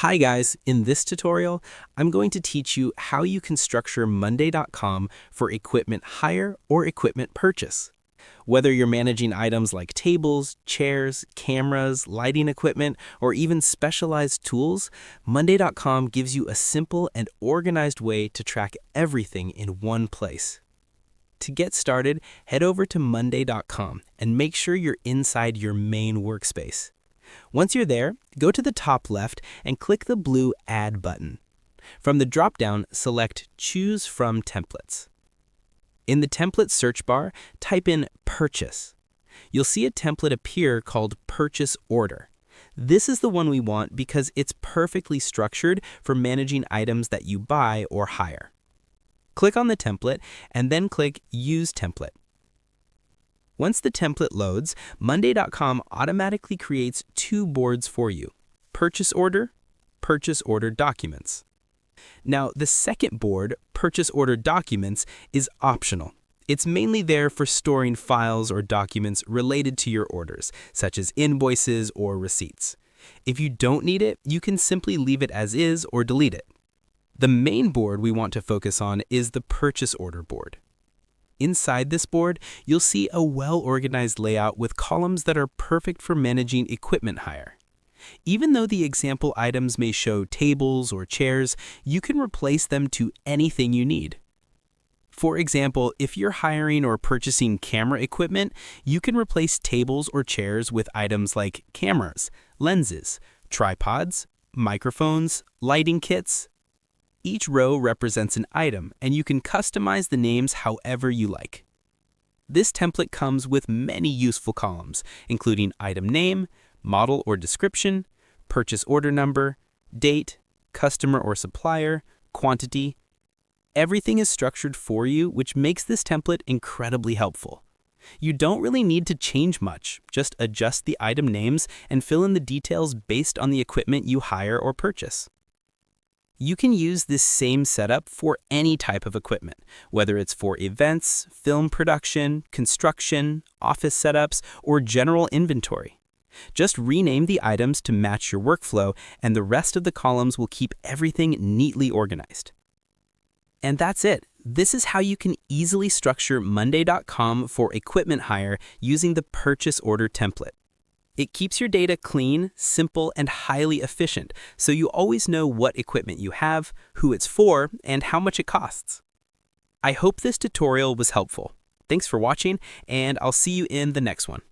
Hi guys, in this tutorial, I'm going to teach you how you can structure Monday.com for equipment hire or equipment purchase. Whether you're managing items like tables, chairs, cameras, lighting equipment, or even specialized tools, Monday.com gives you a simple and organized way to track everything in one place. To get started, head over to Monday.com and make sure you're inside your main workspace. Once you're there, go to the top left and click the blue Add button. From the drop-down, select Choose from Templates. In the template search bar, type in Purchase. You'll see a template appear called Purchase Order. This is the one we want because it's perfectly structured for managing items that you buy or hire. Click on the template and then click Use Template. Once the template loads, Monday.com automatically creates two boards for you: Purchase Order Documents. Now, the second board, Purchase Order Documents, is optional. It's mainly there for storing files or documents related to your orders, such as invoices or receipts. If you don't need it, you can simply leave it as is or delete it. The main board we want to focus on is the Purchase Order board. Inside this board, you'll see a well-organized layout with columns that are perfect for managing equipment hire. Even though the example items may show tables or chairs, you can replace them to anything you need. For example, if you're hiring or purchasing camera equipment, you can replace tables or chairs with items like cameras, lenses, tripods, microphones, lighting kits. Each row represents an item, and you can customize the names however you like. This template comes with many useful columns, including item name, model or description, purchase order number, date, customer or supplier, quantity. Everything is structured for you, which makes this template incredibly helpful. You don't really need to change much, just adjust the item names and fill in the details based on the equipment you hire or purchase. You can use this same setup for any type of equipment, whether it's for events, film production, construction, office setups, or general inventory. Just rename the items to match your workflow, and the rest of the columns will keep everything neatly organized. And that's it. This is how you can easily structure Monday.com for equipment hire using the purchase order template. It keeps your data clean, simple, and highly efficient, so you always know what equipment you have, who it's for, and how much it costs. I hope this tutorial was helpful. Thanks for watching, and I'll see you in the next one.